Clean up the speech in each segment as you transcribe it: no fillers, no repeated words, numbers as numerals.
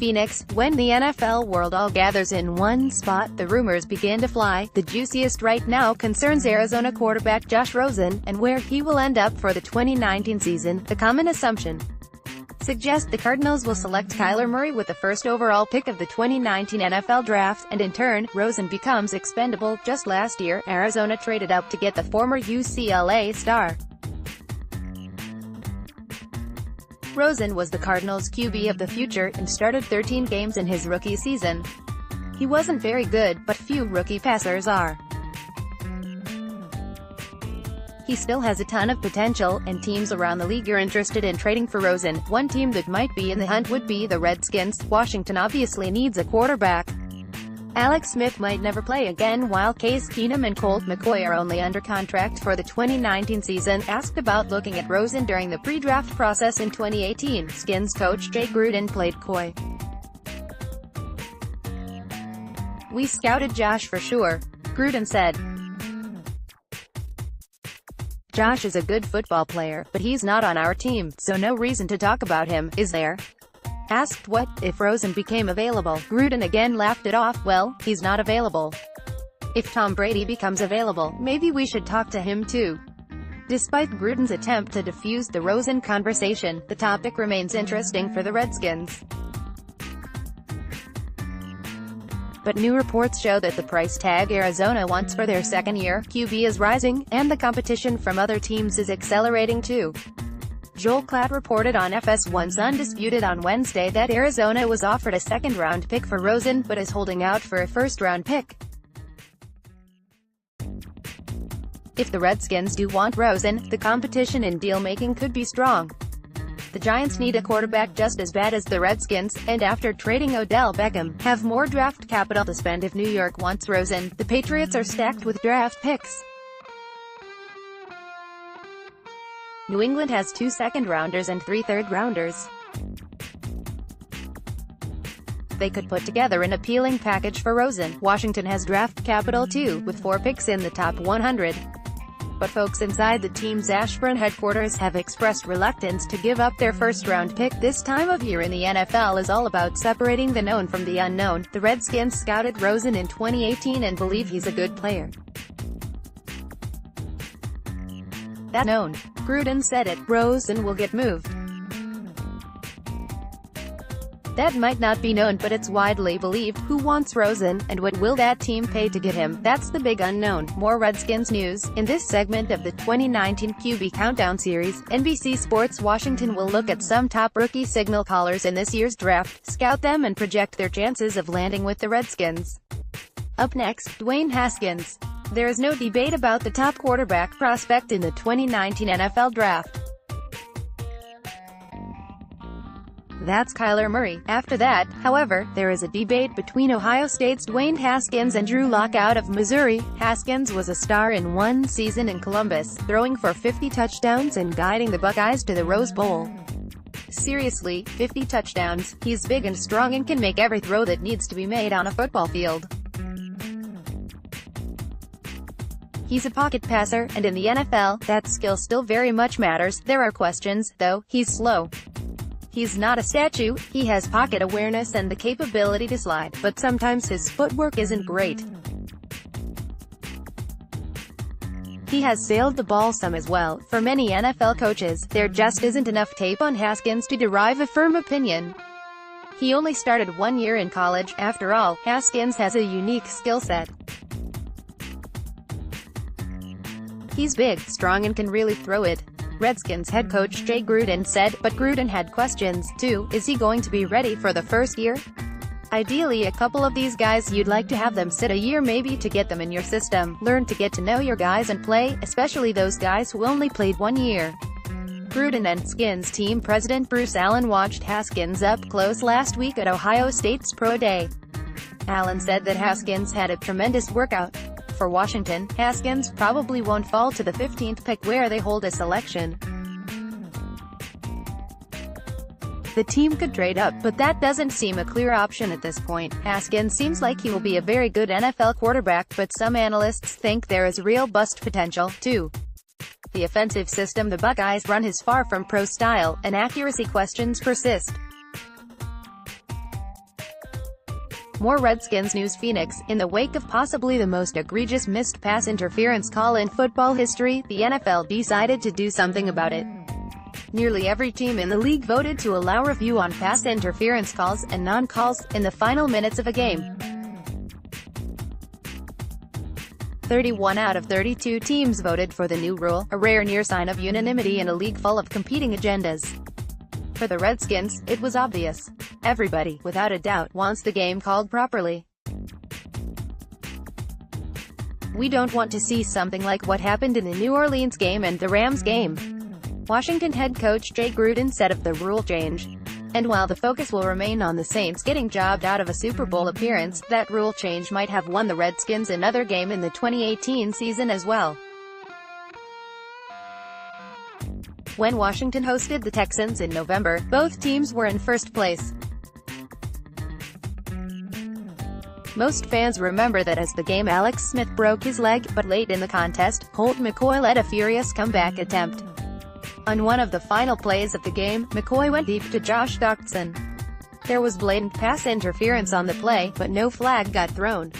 Phoenix. When the NFL world all gathers in one spot, the rumors begin to fly. The juiciest right now concerns Arizona quarterback Josh Rosen, and where he will end up for the 2019 season. The common assumption suggests the Cardinals will select Kyler Murray with the first overall pick of the 2019 NFL Draft, and in turn, Rosen becomes expendable. Just last year, Arizona traded up to get the former UCLA star. Rosen was the Cardinals QB of the future, and started 13 games in his rookie season. He wasn't very good, but few rookie passers are. He still has a ton of potential, and teams around the league are interested in trading for Rosen. One team that might be in the hunt would be the Redskins. Washington obviously needs a quarterback. Alex Smith might never play again, while Case Keenum and Colt McCoy are only under contract for the 2019 season. Asked about looking at Rosen during the pre-draft process in 2018, Skins coach Jay Gruden played coy. "We scouted Josh for sure," Gruden said. "Josh is a good football player, but he's not on our team, so no reason to talk about him, is there?" Asked what if Rosen became available, Gruden again laughed it off. "Well, he's not available. If Tom Brady becomes available, maybe we should talk to him too." Despite Gruden's attempt to defuse the Rosen conversation, the topic remains interesting for the Redskins. But new reports show that the price tag Arizona wants for their second-year QB is rising, and the competition from other teams is accelerating too. Joel Klatt reported on FS1's Undisputed on Wednesday that Arizona was offered a second-round pick for Rosen, but is holding out for a first-round pick. If the Redskins do want Rosen, the competition in deal-making could be strong. The Giants need a quarterback just as bad as the Redskins, and after trading Odell Beckham, have more draft capital to spend. If New York wants Rosen, the Patriots are stacked with draft picks. New England has 2 second-rounders and 3 third-rounders. They could put together an appealing package for Rosen. Washington has draft capital too, with 4 picks in the top 100. But folks inside the team's Ashburn headquarters have expressed reluctance to give up their first-round pick. This time of year in the NFL is all about separating the known from the unknown. The Redskins scouted Rosen in 2018 and believe he's a good player. That known. Gruden said it. Rosen will get moved. That might not be known, but it's widely believed. Who wants Rosen, and what will that team pay to get him? That's the big unknown. More Redskins news. In this segment of the 2019 QB Countdown series, NBC Sports Washington will look at some top rookie signal callers in this year's draft, scout them and project their chances of landing with the Redskins. Up next, Dwayne Haskins. There is no debate about the top quarterback prospect in the 2019 NFL Draft. That's Kyler Murray. After that, however, there is a debate between Ohio State's Dwayne Haskins and Drew Lock out of Missouri. Haskins was a star in one season in Columbus, throwing for 50 touchdowns and guiding the Buckeyes to the Rose Bowl. Seriously, 50 touchdowns. He's big and strong and can make every throw that needs to be made on a football field. He's a pocket passer, and in the NFL, that skill still very much matters. There are questions, though. He's slow. He's not a statue. He has pocket awareness and the capability to slide, but sometimes his footwork isn't great. He has sailed the ball some as well. For many NFL coaches, there just isn't enough tape on Haskins to derive a firm opinion. He only started 1 year in college. After all, Haskins has a unique skill set. He's big, strong and can really throw it. Redskins head coach Jay Gruden said, but Gruden had questions, too. Is he going to be ready for the first year? Ideally, a couple of these guys, you'd like to have them sit a year maybe to get them in your system, learn to get to know your guys and play, especially those guys who only played 1 year. Gruden and Skins team president Bruce Allen watched Haskins up close last week at Ohio State's Pro Day. Allen said that Haskins had a tremendous workout. For Washington, Haskins probably won't fall to the 15th pick where they hold a selection. The team could trade up, but that doesn't seem a clear option at this point. Haskins seems like he will be a very good NFL quarterback, but some analysts think there is real bust potential, too. The offensive system the Buckeyes run is far from pro style, and accuracy questions persist. More Redskins news. Phoenix, in the wake of possibly the most egregious missed pass interference call in football history, the NFL decided to do something about it. Nearly every team in the league voted to allow review on pass interference calls and non-calls in the final minutes of a game. 31 out of 32 teams voted for the new rule, a rare near sign of unanimity in a league full of competing agendas. For the Redskins, it was obvious. Everybody, without a doubt, wants the game called properly. We don't want to see something like what happened in the New Orleans game and the Rams game. Washington head coach Jay Gruden said of the rule change. And while the focus will remain on the Saints getting jobbed out of a Super Bowl appearance, that rule change might have won the Redskins another game in the 2018 season as well. When Washington hosted the Texans in November, both teams were in first place. Most fans remember that as the game Alex Smith broke his leg, but late in the contest, Colt McCoy led a furious comeback attempt. On one of the final plays of the game, McCoy went deep to Josh Rosen. There was blatant pass interference on the play, but no flag got thrown.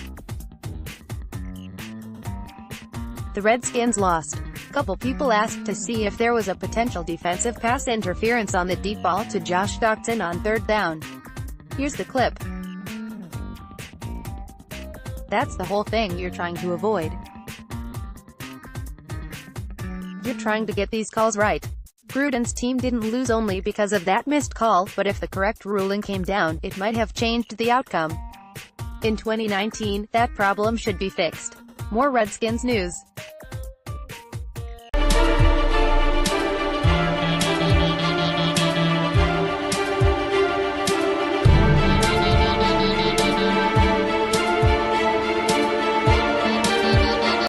The Redskins lost. Couple people asked to see if there was a potential defensive pass interference on the deep ball to Josh Rosen on 3rd down. Here's the clip. That's the whole thing you're trying to avoid. You're trying to get these calls right. Gruden's team didn't lose only because of that missed call, but if the correct ruling came down, it might have changed the outcome. In 2019, that problem should be fixed. More Redskins news.